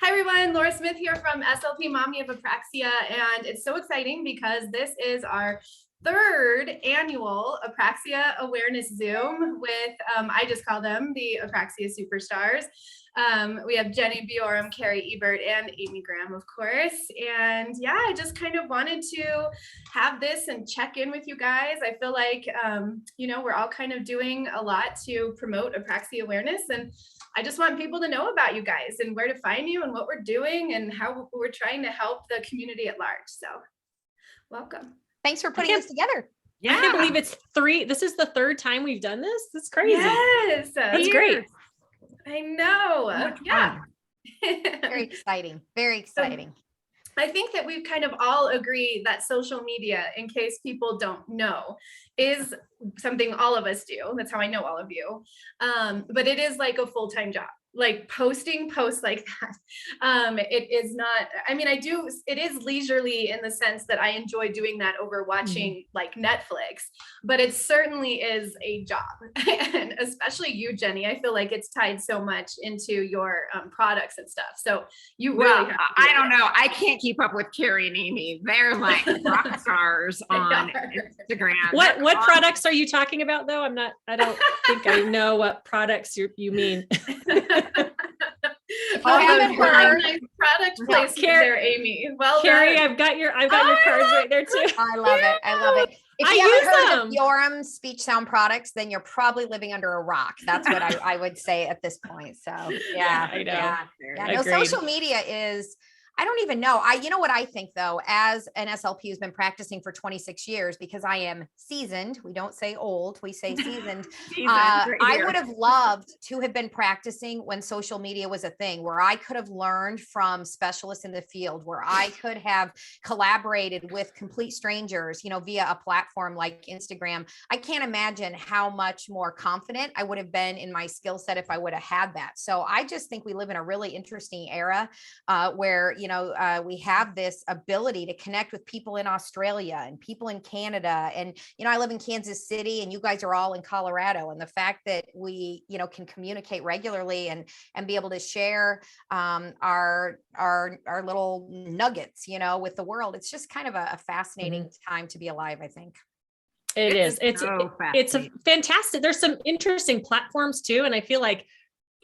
Hi everyone, Laura Smith here from SLP Mommy of Apraxia, and it's so exciting because this is our third annual Apraxia Awareness Zoom with, I just call them the Apraxia Superstars. We have Jennie Bjorem, Cari Ebert, and Amy Graham, of course. And yeah, I just kind of wanted to have this and check in with you guys. I feel like, we're all kind of doing a lot to promote Apraxia awareness, and I just want people to know about you guys and where to find you and what we're doing and how we're trying to help the community at large. So welcome. Thanks for putting this together. Yeah. I can't believe it's this is the third time we've done this. That's crazy. Yes. That's great. I know. Yeah. Very exciting. Very exciting. I think that we kind of all agree that social media, in case people don't know, is something all of us do. That's how I know all of you. But it is like a full-time job. Like posting posts like that. It is not, it is leisurely in the sense that I enjoy doing that over watching like Netflix, but it certainly is a job. And especially you, Jennie, I feel like it's tied so much into your products and stuff. So you really have I don't know. I can't keep up with Cari and Amy. They're like rock stars on Instagram. What products are you talking about though? I don't think I know what products you mean. I haven't heard nice product placement there, Amy. Well, Cari, I've got your cards right there too. I love it. I love it. If you haven't heard of Bjorem speech sound products, then you're probably living under a rock. That's what I would say at this point. So yeah, I know. Yeah. No, social media is, I don't even know. You know what I think though, as an SLP who's been practicing for 26 years, because I am seasoned, we don't say old, we say seasoned. I would have loved to have been practicing when social media was a thing, where I could have learned from specialists in the field, where I could have collaborated with complete strangers, via a platform like Instagram. I can't imagine how much more confident I would have been in my skill set if I would have had that. So I just think we live in a really interesting era where, we have this ability to connect with people in Australia and people in Canada. And, I live in Kansas City and you guys are all in Colorado. And the fact that we, can communicate regularly and be able to share our little nuggets, with the world, it's just kind of a fascinating time to be alive, I think. It is. It's a fantastic, there's some interesting platforms too. And I feel like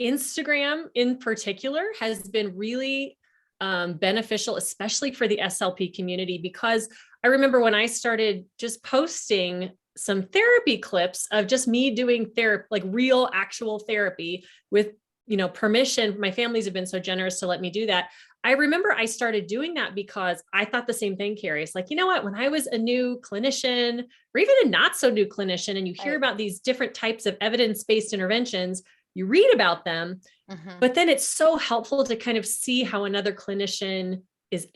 Instagram in particular has been really beneficial, especially for the SLP community, because I remember when I started just posting some therapy clips of just me doing therapy, like real actual therapy with, permission. My families have been so generous to let me do that. I remember I started doing that because I thought the same thing, Cari. It's like, you know what, when I was a new clinician or even a not so new clinician, and you hear about these different types of evidence-based interventions, you read about them, but then it's so helpful to kind of see how another clinician is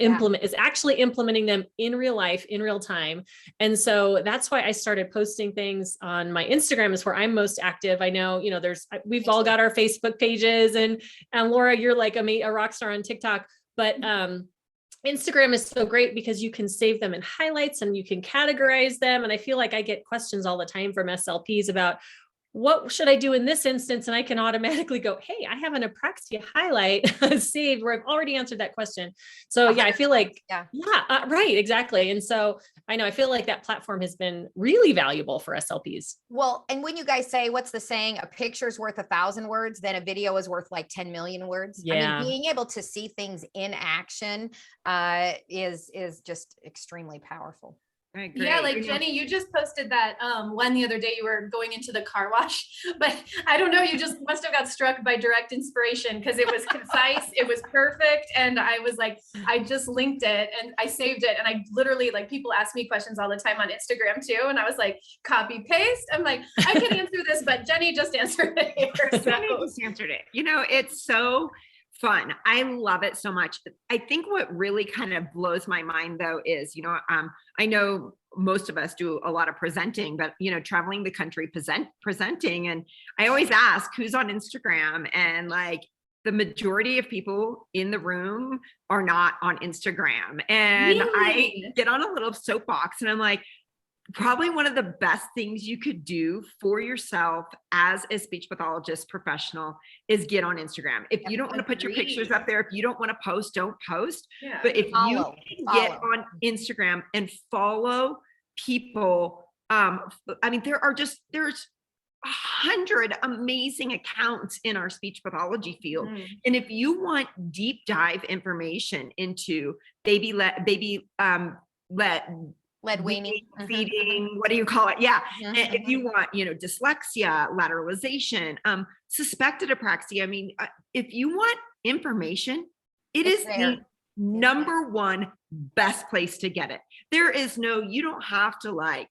actually implementing them in real life, in real time. And so that's why I started posting things on my Instagram, is where I'm most active. I know, we've all got our Facebook pages, and Laura, you're like a rock star on TikTok, but Instagram is so great because you can save them in highlights and you can categorize them. And I feel like I get questions all the time from SLPs about, what should I do in this instance? And I can automatically go, hey, I have an Apraxia highlight saved where I've already answered that question. So yeah, I feel like, right, exactly. And so I feel like that platform has been really valuable for SLPs. Well, and when you guys say, what's the saying, a picture's worth 1,000 words, then a video is worth like 10 million words. Yeah. I mean, being able to see things in action is just extremely powerful. Right, yeah, like Jennie, you just posted that one the other day. You were going into the car wash, but I don't know, you just must have got struck by direct inspiration because it was concise, it was perfect, and I was like, I just linked it and I saved it, and I literally, like, people ask me questions all the time on Instagram too, and I was like, copy paste. I'm like, I can answer this, but Jennie just answered it here. So. Jennie just answered it. It's so fun. I love it so much. I think what really kind of blows my mind though is, I know most of us do a lot of presenting, but traveling the country presenting. And I always ask who's on Instagram, and like the majority of people in the room are not on Instagram. And I get on a little soapbox and I'm like, probably one of the best things you could do for yourself as a speech pathologist professional is get on Instagram. If you don't want to put your pictures up there, if you don't want to post, don't post. Yeah. But if you can get on Instagram and follow people, I mean, there's 100 amazing accounts in our speech pathology field. And if you want deep dive information into lead weaning, feeding, what do you call it? Yeah. And if you want, dyslexia, lateralization, suspected apraxia, I mean, if you want information, it's the number one best place to get it. There is you don't have to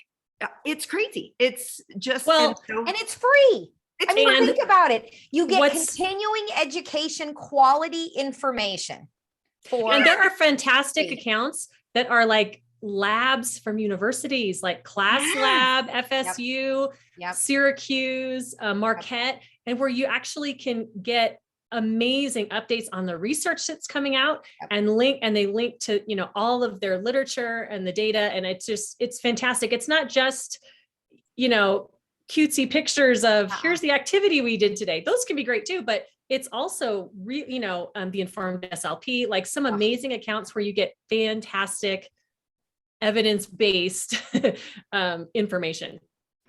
it's crazy. It's just, and it's free. Think about it. You get continuing education, quality information. And there are fantastic accounts that are like labs from universities like Class Lab, FSU, Syracuse, Marquette, and where you actually can get amazing updates on the research that's coming out and they link to, all of their literature and the data. And it's fantastic. It's not just, cutesy pictures of here's the activity we did today. Those can be great too, but it's also the Informed SLP, like some amazing accounts where you get fantastic evidence-based information.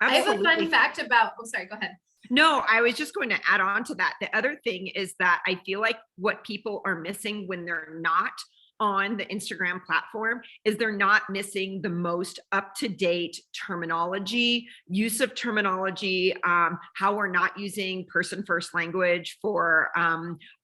Absolutely. I have a fun fact about, sorry, go ahead. No, I was just going to add on to that. The other thing is that I feel like what people are missing when they're not on the Instagram platform is they're not missing the most up-to-date terminology, use of terminology, how we're not using person-first language for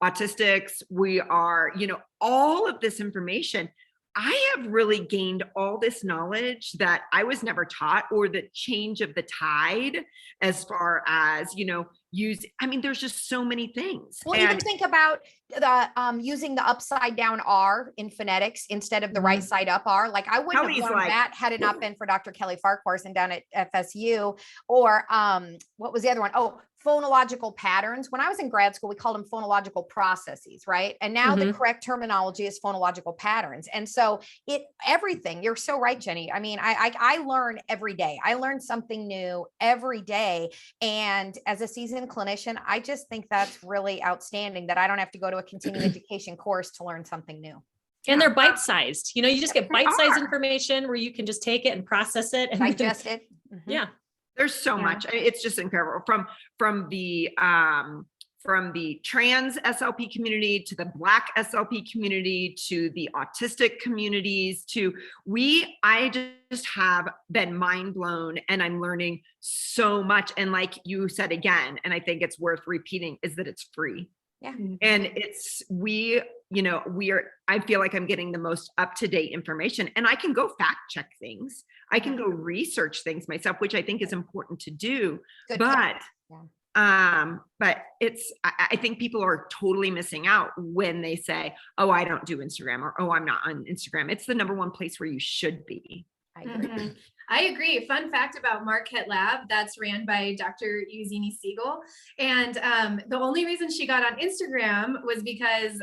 autistics. We are, all of this information. I have really gained all this knowledge that I was never taught, or the change of the tide as far as, there's just so many things. Well, even think about the using the upside down R in phonetics instead of the right side up R. Like I wouldn't have learned that had it not been for Dr. Kelly Farquharson down at FSU, or what was the other one? Oh, phonological patterns. When I was in grad school, we called them phonological processes, right? And now the correct terminology is phonological patterns. And so everything, you're so right, Jennie. I mean, I learn every day. I learn something new every day. And as a seasoned clinician, I just think that's really outstanding that I don't have to go to a continuing education course to learn something new. And they're bite-sized, you just get bite-sized information where you can just take it and process it and digest it. Yeah. There's so much. It's just incredible from the trans SLP community to the Black SLP community to the autistic communities I just have been mind blown, and I'm learning so much. And like you said again, and I think it's worth repeating, is that it's free. Yeah. And I feel like I'm getting the most up-to-date information, and I can go fact check things. I can go research things myself, which I think is important to do. But I think people are totally missing out when they say, oh, I don't do Instagram, or, oh, I'm not on Instagram. It's the number one place where you should be. I agree. I agree. Fun fact about Marquette Lab, that's ran by Dr. Eugenie Siegel. And the only reason she got on Instagram was because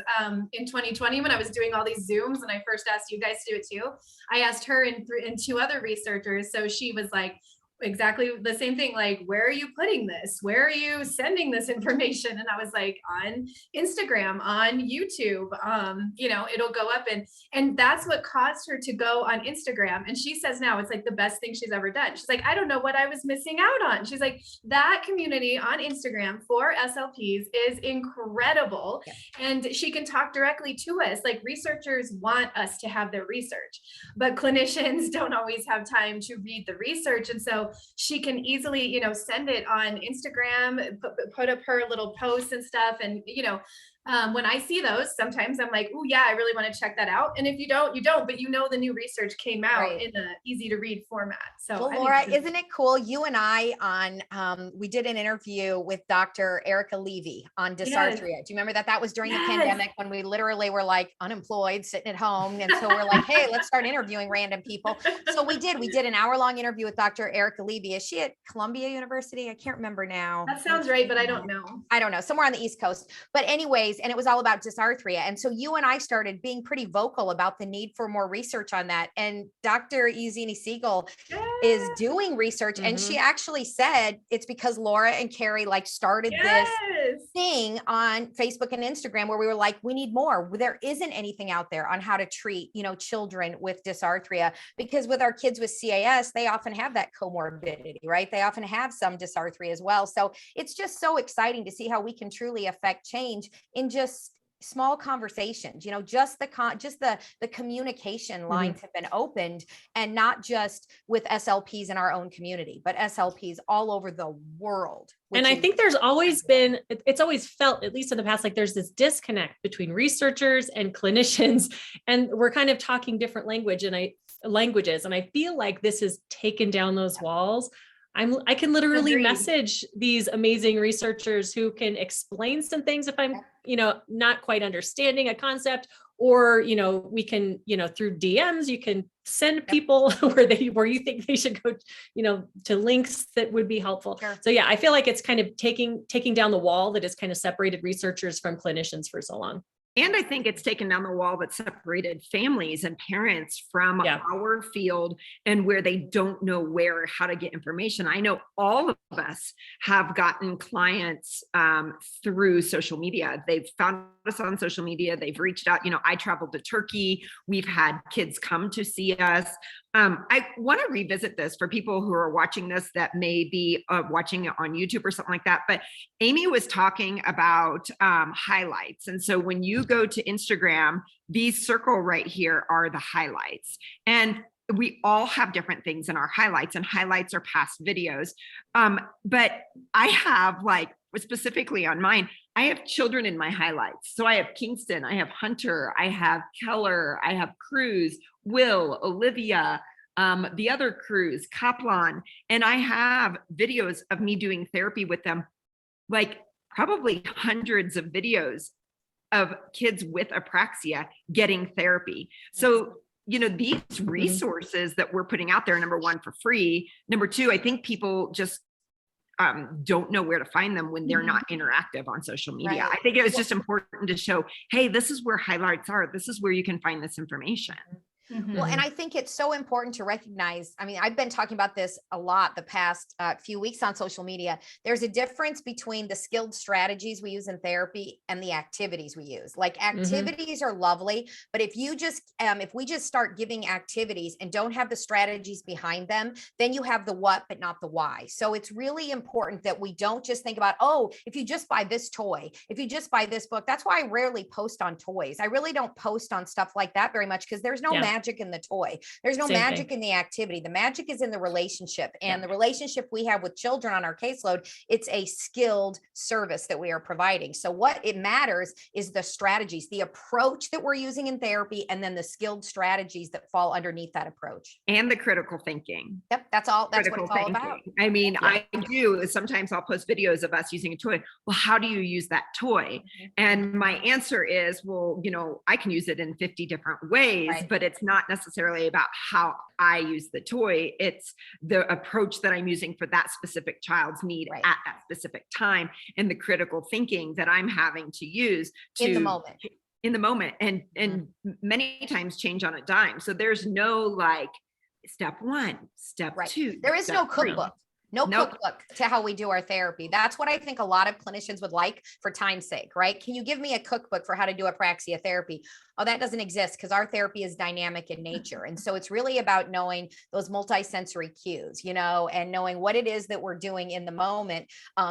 in 2020, when I was doing all these Zooms and I first asked you guys to do it too, I asked her and two other researchers. So she was like, exactly the same thing. Like, where are you putting this? Where are you sending this information? And I was like, on Instagram, on YouTube, it'll go up, and that's what caused her to go on Instagram. And she says now it's like the best thing she's ever done. She's like, I don't know what I was missing out on. She's like, that community on Instagram for SLPs is incredible. Yeah. And she can talk directly to us. Like, researchers want us to have their research, but clinicians don't always have time to read the research. And so she can easily, send it on Instagram, put up her little posts and stuff. And, when I see those, sometimes I'm like, oh yeah, I really want to check that out. And if you don't, you don't, but the new research came out in an easy to read format. So well, Laura, isn't it cool? You and I we did an interview with Dr. Erica Levy on dysarthria. Do you remember that? That was during the pandemic when we literally were like unemployed, sitting at home. And so we're like, hey, let's start interviewing random people. So we did an hour-long interview with Dr. Erica Levy. Is she at Columbia University? I can't remember now. That sounds right, but I don't know. Somewhere on the East Coast. But anyways, anyways, and it was all about dysarthria. And so you and I started being pretty vocal about the need for more research on that. And Dr. Ezini Siegel is doing research. And she actually said it's because Laura and Cari like started this thing on Facebook and Instagram where we were like, we need more. There isn't anything out there on how to treat, children with dysarthria, because with our kids with CAS, they often have that comorbidity, right? They often have some dysarthria as well. So it's just so exciting to see how we can truly affect change in just small conversations, just the communication lines have been opened, and not just with SLPs in our own community, but SLPs all over the world. And I think there's always been, it's always felt, at least in the past, like there's this disconnect between researchers and clinicians, and we're kind of talking different languages. And I feel like this has taken down those walls. I can literally message these amazing researchers who can explain some things if I'm, not quite understanding a concept, or, we can, through DMs, you can send people where you think they should go, to links that would be helpful. Sure. So yeah, I feel like it's kind of taking down the wall that has kind of separated researchers from clinicians for so long. And I think it's taken down the wall that separated families and parents from our field, and where they don't know where or how to get information. I know all of us have gotten clients through social media. They've found us on social media. They've reached out. I traveled to Turkey. We've had kids come to see us. I want to revisit this for people who are watching this that may be watching it on YouTube or something like that. But Amy was talking about highlights. And so when you go to Instagram, these circle right here are the highlights. And we all have different things in our highlights, and highlights are past videos. But I have, specifically on mine, I have children in my highlights. So I have Kingston, I have Hunter, I have Keller, I have Cruz, Will, Olivia, the other Cruz, Kaplan, and I have videos of me doing therapy with them, probably hundreds of videos of kids with apraxia getting therapy. So, these resources that we're putting out there, number one, for free. Number two, I think people just don't know where to find them when they're not interactive on social media. Right. I think it was just important to show, hey, this is where highlights are. This is where you can find this information. Well, and I think it's so important to recognize, I've been talking about this a lot the past few weeks on social media. There's a difference between the skilled strategies we use in therapy and the activities we use. Activities are lovely, but if we just start giving activities and don't have the strategies behind them, then you have the what, but not the why. So it's really important that we don't just think about, if you just buy this toy, if you just buy this book. That's why I rarely post on toys. I really don't post on stuff like that very much, because there's no magic in the toy. There's no magic in the activity. The magic is in the relationship, and the relationship we have with children on our caseload. It's a skilled service that we are providing. So what it matters is the strategies, the approach that we're using in therapy, and then the skilled strategies that fall underneath that approach. And the critical thinking. Yep. That's all. That's what it's all about. I do. Sometimes I'll post videos of us using a toy. Well, how do you use that toy? And my answer is, well, I can use it in 50 different ways, but it's not necessarily about how I use the toy. It's the approach that I'm using for that specific child's need at that specific time, and the critical thinking that I'm having to use in the moment, and many times change on a dime. So there's no step one, step two. There is no cookbook. No cookbook to how we do our therapy. That's what I think a lot of clinicians would like for time's sake, right? Can you give me a cookbook for how to do apraxia therapy? Oh, that doesn't exist, because our therapy is dynamic in nature. And so it's really about knowing those multisensory cues, and knowing what it is that we're doing in the moment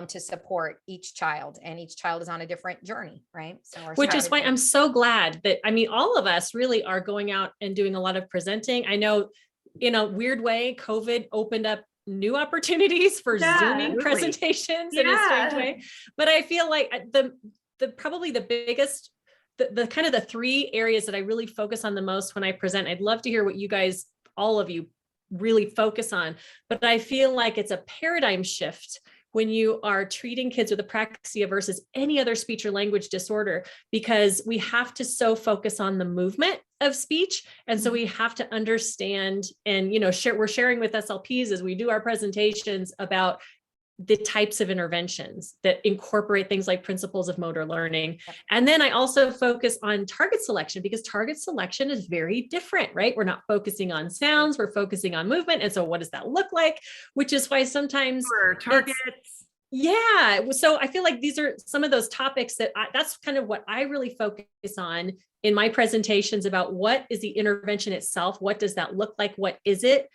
to support each child. And each child is on a different journey, right? So which is why I'm so glad that, all of us really are going out and doing a lot of presenting. I know in a weird way, COVID opened up new opportunities for Zooming presentations in a strange way. But I feel like the probably the biggest, the kind of the three areas that I really focus on the most when I present. I'd love to hear what you guys, all of you, really focus on. But I feel like it's a paradigm shift when you are treating kids with apraxia versus any other speech or language disorder, because we have to so focus on the movement of speech. And so we have to understand and, we're sharing with SLPs as we do our presentations about the types of interventions that incorporate things like principles of motor learning. And then I also focus on target selection, because target selection is very different, right? We're not focusing on sounds, we're focusing on movement. And so what does that look like? Which is why sometimes targets. Yeah. So I feel like these are some of those topics that that's kind of what I really focus on in my presentations about what is the intervention itself? What does that look like? What is it?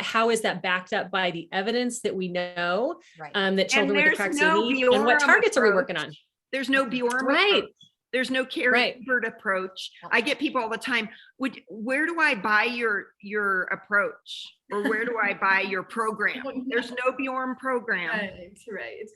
How is that backed up by the evidence that we know that children with apraxia need? And what targets are we working on? There's no Bjorem approach. There's no Cari Ebert approach. I get people all the time, where do I buy your approach? Or where do I buy your program? There's no Bjorem program. Right.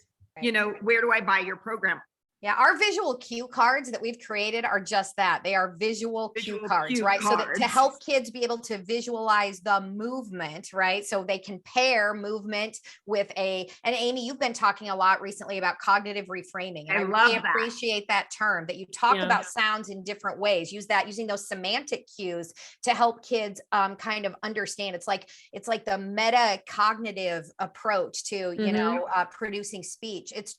You know, where do I buy your program? Yeah, our visual cue cards that we've created are just that. They are visual cue cards, right? So that to help kids be able to visualize the movement, right? So they can pair movement with and Amy, you've been talking a lot recently about cognitive reframing. And I really appreciate that term, that you talk about sounds in different ways. Using those semantic cues to help kids kind of understand. It's like the meta cognitive approach to, you know, producing speech. It's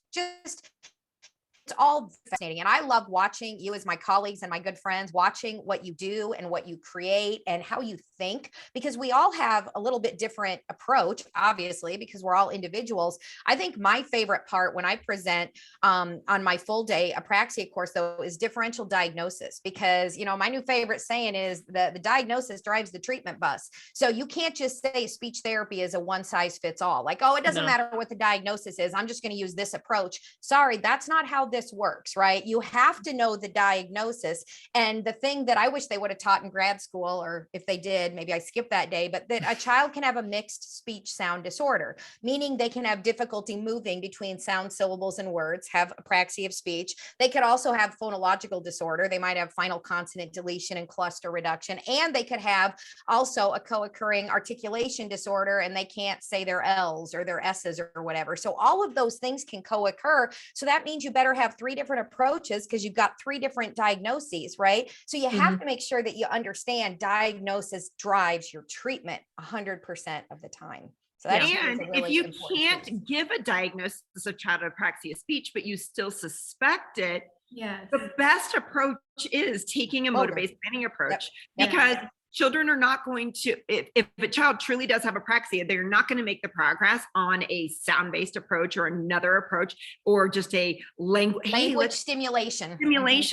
all fascinating. And I love watching you as my colleagues and my good friends, watching what you do and what you create and how you think, because we all have a little bit different approach, obviously, because we're all individuals. I think my favorite part when I present on my full day apraxia course, though, is differential diagnosis, because, you know, my new favorite saying is that the diagnosis drives the treatment bus. So you can't just say speech therapy is a one size fits all. Like, oh, it doesn't matter what the diagnosis is, I'm just going to use this approach. Sorry, that's not how this works, right? You have to know the diagnosis. And the thing that I wish they would have taught in grad school, or if they did, maybe I skipped that day, but that a child can have a mixed speech sound disorder, meaning they can have difficulty moving between sound syllables and words, have apraxia of speech. They could also have phonological disorder. They might have final consonant deletion and cluster reduction. And they could have also a co-occurring articulation disorder, and they can't say their L's or their S's or whatever. So all of those things can co-occur. So that means you better have 3 different approaches, because you've got 3 different diagnoses, right? So you have to make sure that you understand diagnosis drives your treatment 100% of the time. So that's and really if you can't piece. give a diagnosis of childhood apraxia of speech, but you still suspect it, yes, the best approach is taking a motor-based planning approach, because children are not going to, if a child truly does have apraxia, they're not going to make the progress on a sound-based approach or another approach, or just a language stimulation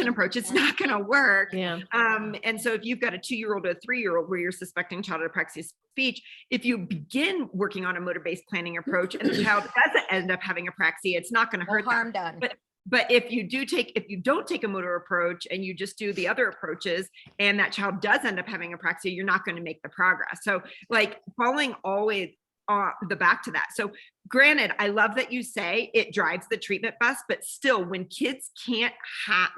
approach. It's not going to work. And so if you've got a 2-year-old or a 3-year-old where you're suspecting childhood apraxia speech, if you begin working on a motor-based planning approach and the child doesn't end up having apraxia, it's not going to hurt harm them. done. But if you don't take a motor approach and you just do the other approaches, and that child does end up having apraxia, you're not going to make the progress. So like following always the back to that. So granted, I love that you say it drives the treatment bus, but still, when kids can't have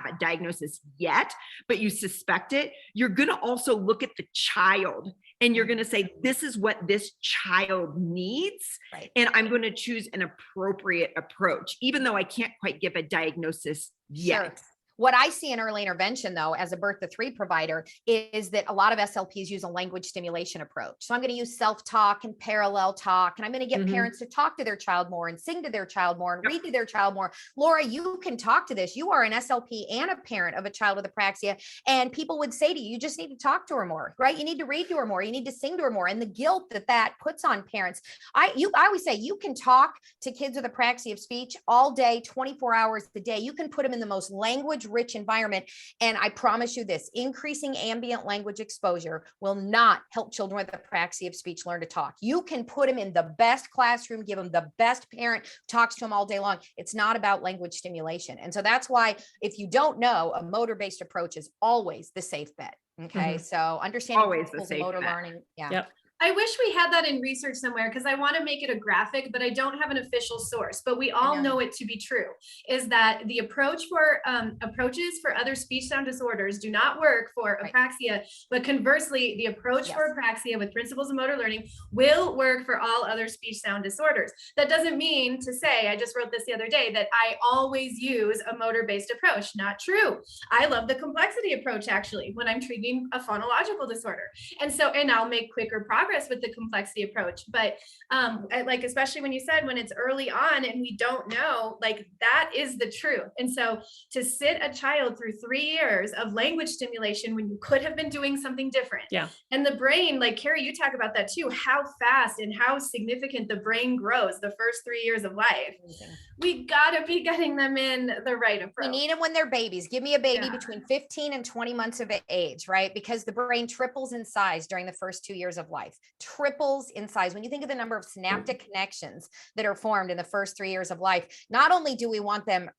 a diagnosis yet, but you suspect it, you're going to also look at the child. And you're going to say, this is what this child needs. Right. And I'm going to choose an appropriate approach, even though I can't quite give a diagnosis yet. Sure. What I see in early intervention, though, as a birth to 3 provider, is that a lot of SLPs use a language stimulation approach. So I'm going to use self-talk and parallel talk, and I'm going to get parents to talk to their child more and sing to their child more and read to their child more. Laura, you can talk to this. You are an SLP and a parent of a child with apraxia, and people would say to you, you just need to talk to her more, right? You need to read to her more. You need to sing to her more. And the guilt that puts on parents. I always say you can talk to kids with apraxia of speech all day, 24 hours a day. You can put them in the most language-rich environment. And I promise you this, increasing ambient language exposure will not help children with apraxia of speech learn to talk. You can put them in the best classroom, give them the best parent, talks to them all day long. It's not about language stimulation. And so that's why, if you don't know, a motor-based approach is always the safe bet. Okay. So understanding always the safe motor bet. learning. Yeah. Yep. I wish we had that in research somewhere, because I want to make it a graphic, but I don't have an official source. But we all know it to be true, is that the approaches for other speech sound disorders do not work for apraxia, but conversely, the approach for apraxia with principles of motor learning will work for all other speech sound disorders. That doesn't mean to say, I just wrote this the other day, that I always use a motor-based approach. Not true. I love the complexity approach, actually, when I'm treating a phonological disorder. And I'll make quicker progress progress with the complexity approach. But like, especially when you said when it's early on and we don't know, like that is the truth. And so to sit a child through 3 years of language stimulation when you could have been doing something different. Yeah. And the brain, like Cari, you talk about that too, how fast and how significant the brain grows the first 3 years of life. Amazing. We gotta be getting them in the right approach. We need them when they're babies. Give me a baby between 15 and 20 months of age, right? Because the brain triples in size during the first 2 years of life, triples in size. When you think of the number of synaptic connections that are formed in the first 3 years of life, not only do we want them,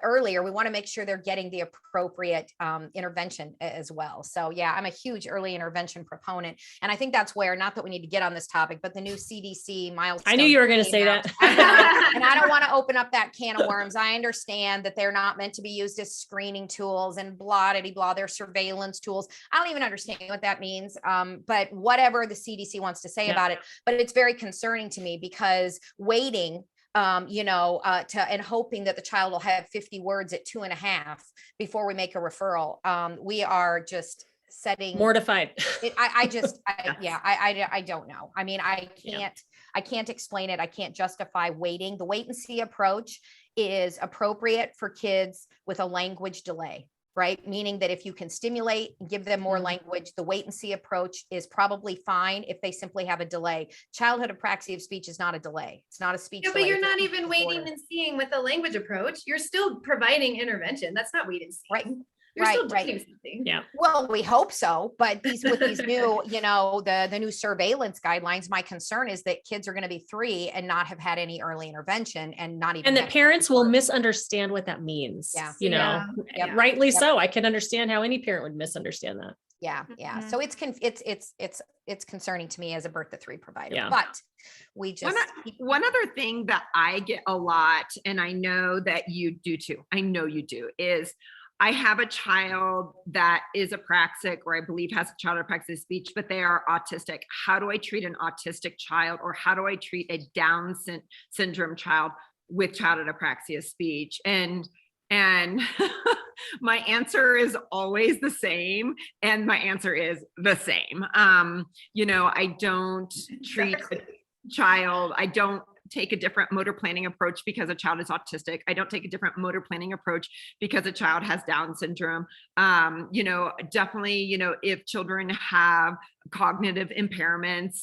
earlier, we want to make sure they're getting the appropriate intervention as well. So yeah, I'm a huge early intervention proponent. And I think that's where, not that we need to get on this topic, but the new CDC milestone. I knew you were going to say that. And I don't want to open up that can of worms. I understand that they're not meant to be used as screening tools and blah, they're surveillance tools. I don't even understand what that means. But whatever the CDC wants to say about it, but it's very concerning to me because waiting and hoping that the child will have 50 words at 2.5 before we make a referral. We are just setting mortified. I don't know. I mean, I can't explain it. I can't justify waiting. The wait and see approach is appropriate for kids with a language delay, right? Meaning that if you can stimulate and give them more language, the wait and see approach is probably fine if they simply have a delay. Childhood apraxia of speech is not a delay. It's not a speech delay. But you're not even waiting and seeing with the language approach. You're still providing intervention. That's not wait and see. Right. You're still doing something. Yeah. Well, we hope so, but with these new, the new surveillance guidelines, my concern is that kids are going to be 3 and not have had any early intervention and not even. And that parents will misunderstand what that means. Yeah. Rightly so. I can understand how any parent would misunderstand that. Yeah. Yeah. So it's concerning to me as a birth to 3 provider, Yeah. but we just. One other thing that I get a lot, and I know that you do too, is I have a child that is apraxic, or I believe has a child apraxia speech, but they are autistic. How do I treat an autistic child, or how do I treat a Down syndrome child with childhood apraxia speech? And my answer is always the same. And my answer is the same. I don't treat a child. I don't take a different motor planning approach because a child is autistic. I don't take a different motor planning approach because a child has Down syndrome. Definitely, if children have cognitive impairments,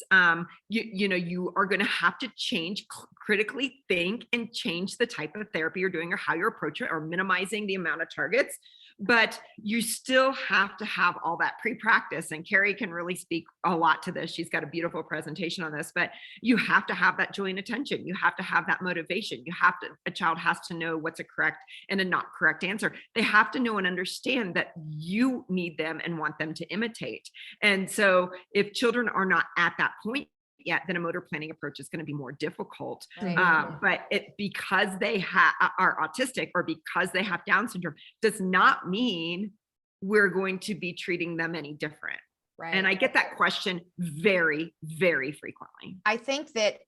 you are going to have to critically think and change the type of therapy you're doing or how you approach it, or minimizing the amount of targets. But you still have to have all that pre-practice. And Cari can really speak a lot to this. She's got a beautiful presentation on this, but you have to have that joy and attention. You have to have that motivation. A child has to know what's a correct and a not correct answer. They have to know and understand that you need them and want them to imitate. And so if children are not at that point yet, then a motor planning approach is going to be more difficult. But because they are autistic or because they have Down syndrome does not mean we're going to be treating them any different. Right. And I get that question very, very frequently. I think that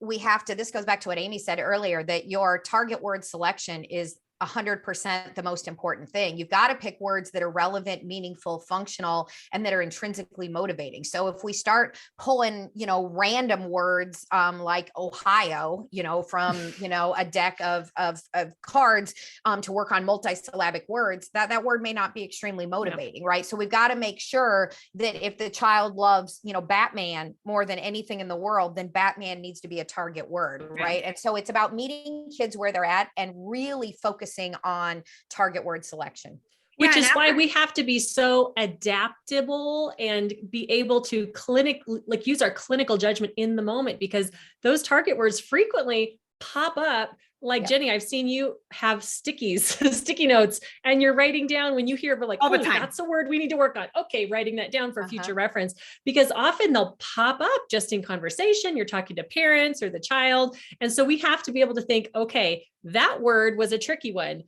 this goes back to what Amy said earlier, that your target word selection is 100% the most important thing. You've got to pick words that are relevant, meaningful, functional, and that are intrinsically motivating. So if we start pulling, random words like Ohio, from, a deck of cards to work on multisyllabic words, that word may not be extremely motivating, right? So we've got to make sure that if the child loves, Batman more than anything in the world, then Batman needs to be a target word, right? And so it's about meeting kids where they're at and really focusing on target word selection. Which is why we have to be so adaptable and be able to use our clinical judgment in the moment, because those target words frequently pop up. Like Jennie, I've seen you have sticky notes, and you're writing down when you hear, but all the time, that's a word we need to work on. Okay, writing that down for future reference, because often they'll pop up just in conversation. You're talking to parents or the child. And so we have to be able to think, okay, that word was a tricky one.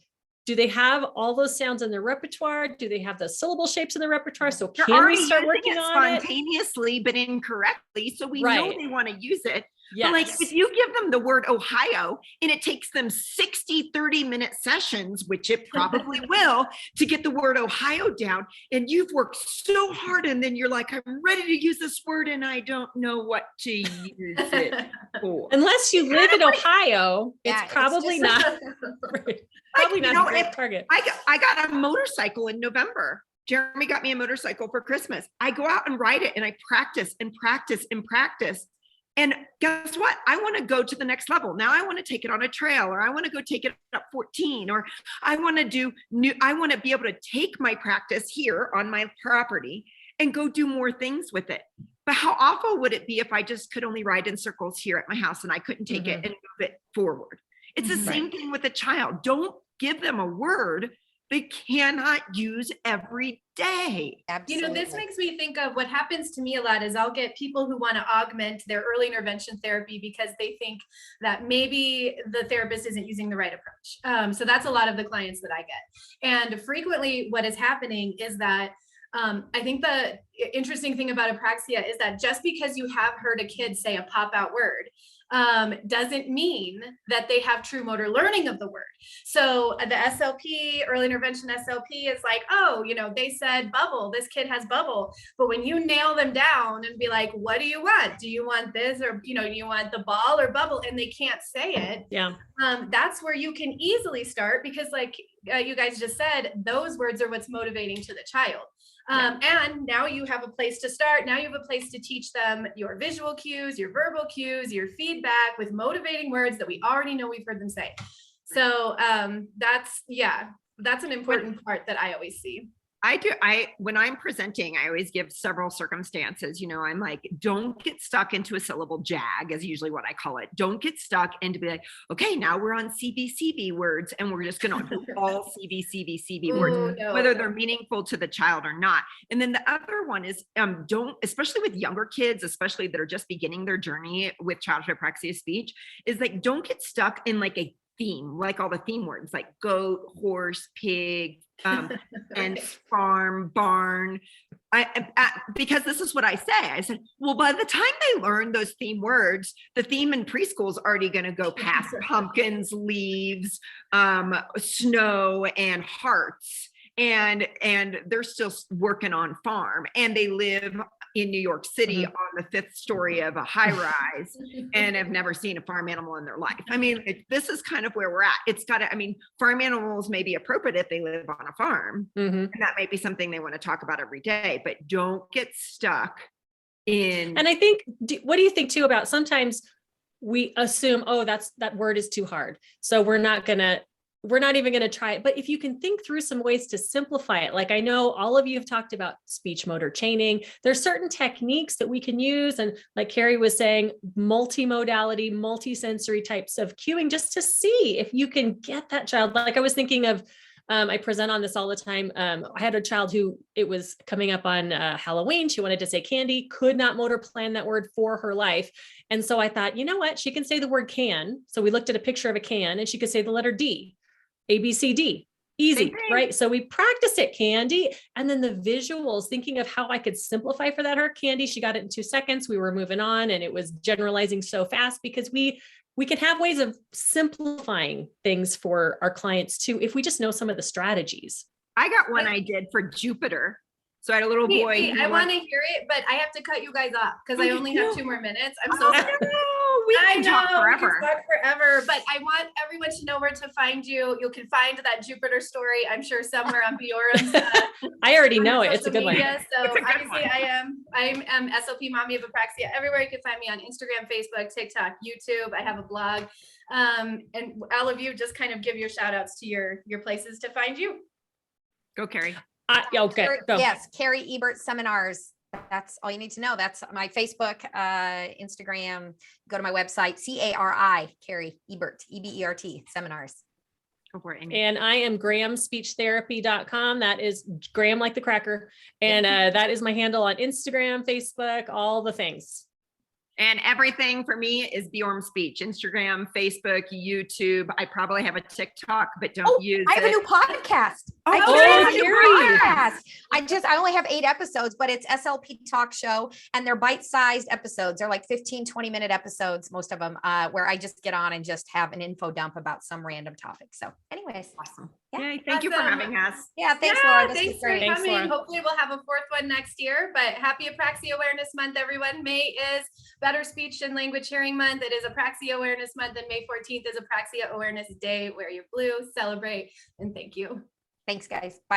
Do they have all those sounds in their repertoire? Do they have the syllable shapes in their repertoire? So can we start working on it spontaneously, but incorrectly? So we know they want to use it, Yes. But like if you give them the word Ohio and it takes them 60, 30-minute sessions, which it probably will, to get the word Ohio down, and you've worked so hard and then you're like, I'm ready to use this word and I don't know what to use it for. Unless you live in Ohio, Yeah, it's probably not probably not a great target. I got a motorcycle in November. Jeremy got me a motorcycle for Christmas. I go out and ride it and I practice and practice and practice. And guess what? I want to go to the next level. Now I want to take it on a trail, or I want to go take it up 14, or I want to be able to take my practice here on my property and go do more things with it. But how awful would it be if I just could only ride in circles here at my house and I couldn't take it and move it forward? It's the same thing with a child. Don't give them a word they cannot use every day. Absolutely. This makes me think of what happens to me a lot is I'll get people who want to augment their early intervention therapy because they think that maybe the therapist isn't using the right approach. So that's a lot of the clients that I get. And frequently what is happening is that I think the interesting thing about Apraxia is that just because you have heard a kid say a pop-out word doesn't mean that they have true motor learning of the word. So the SLP, early intervention SLP is like, oh, they said bubble, this kid has bubble. But when you nail them down and be like, what do you want? Do you want this? Or, do you want the ball or bubble? And they can't say it. Yeah. That's where you can easily start because like you guys just said, those words are what's motivating to the child. And now you have a place to start. Now you have a place to teach them your visual cues, your verbal cues, your feedback with motivating words that we already know we've heard them say. So that's an important part that I always see. When I'm presenting, I always give several circumstances. I'm like, don't get stuck into a syllable jag is usually what I call it. Don't get stuck into be like, okay, now we're on CBCB words and we're just going to do all CBCB words, whether they're meaningful to the child or not. And then the other one is don't, especially with younger kids, especially that are just beginning their journey with childhood apraxia speech, is like, don't get stuck in like a theme, like all the theme words like goat, horse, pig, and farm, barn. Because this is what I say. I said, well, by the time they learn those theme words, the theme in preschool is already going to go past pumpkins, leaves, snow, and hearts. And they're still working on farm, and they live in New York City on the 5th story of a high rise and have never seen a farm animal in their life. I mean, this is kind of where we're at. Farm animals may be appropriate if they live on a farm, and that may be something they want to talk about every day, but don't get stuck in. And I think, what do you think too about sometimes we assume, oh, that word is too hard, so we're not even going to try it. But if you can think through some ways to simplify it, like I know all of you have talked about speech motor chaining, there's certain techniques that we can use. And like Cari was saying, multimodality, multisensory types of cueing, just to see if you can get that child. Like I was thinking of, I present on this all the time. I had a child who, it was coming up on Halloween. She wanted to say candy, could not motor plan that word for her life. And so I thought, you know what, she can say the word can. So we looked at a picture of a can and she could say the letter D. A, B, C, D, easy, right? So we practiced it, candy. And then the visuals, thinking of how I could simplify for that, her candy, she got it in 2 seconds. We were moving on and it was generalizing so fast because we can have ways of simplifying things for our clients too, if we just know some of the strategies. I got one I did for Jupiter. So I had a little boy. I want to hear it, but I have to cut you guys off because I only have 2 more minutes. I'm so sorry. We can talk forever. But I want everyone to know where to find you. You can find that Jupiter story, I'm sure, somewhere on Bjorem's. I already know it. It's a good one. So obviously I'm SLP Mommy of Apraxia. Everywhere you can find me on Instagram, Facebook, TikTok, YouTube. I have a blog. And all of you just kind of give your shout outs to your places to find you. Go, Cari. Okay. Go. Yes, Cari Ebert seminars. That's all you need to know. That's my Facebook, Instagram. Go to my website, Cari Ebert, EBERT seminars. Go for it, Amy. And I am GrahamSpeechTherapy.com. That is Graham like the cracker. And that is my handle on Instagram, Facebook, all the things. And everything for me is Bjorem Speech, Instagram, Facebook, YouTube. I probably have a TikTok, but don't use it. I have a new podcast. I Oh, just Carrie. I only have 8 episodes, but it's SLP talk show and they're bite-sized episodes. They're like 15, 20-minute episodes, most of them, where I just get on and just have an info dump about some random topic. So anyways. Awesome. Yeah. Yay, thank you for Awesome. having us. Yeah. Thanks, Yeah, Laura. This thanks was for great. Thanks, coming. Laura. Hopefully we'll have a 4th one next year, but happy Apraxia Awareness Month, everyone. May is Better Speech and Language Hearing Month. It is Apraxia Awareness Month, and May 14th is Apraxia Awareness Day. Wear your blue, celebrate, and thank you. Thanks, guys. Bye.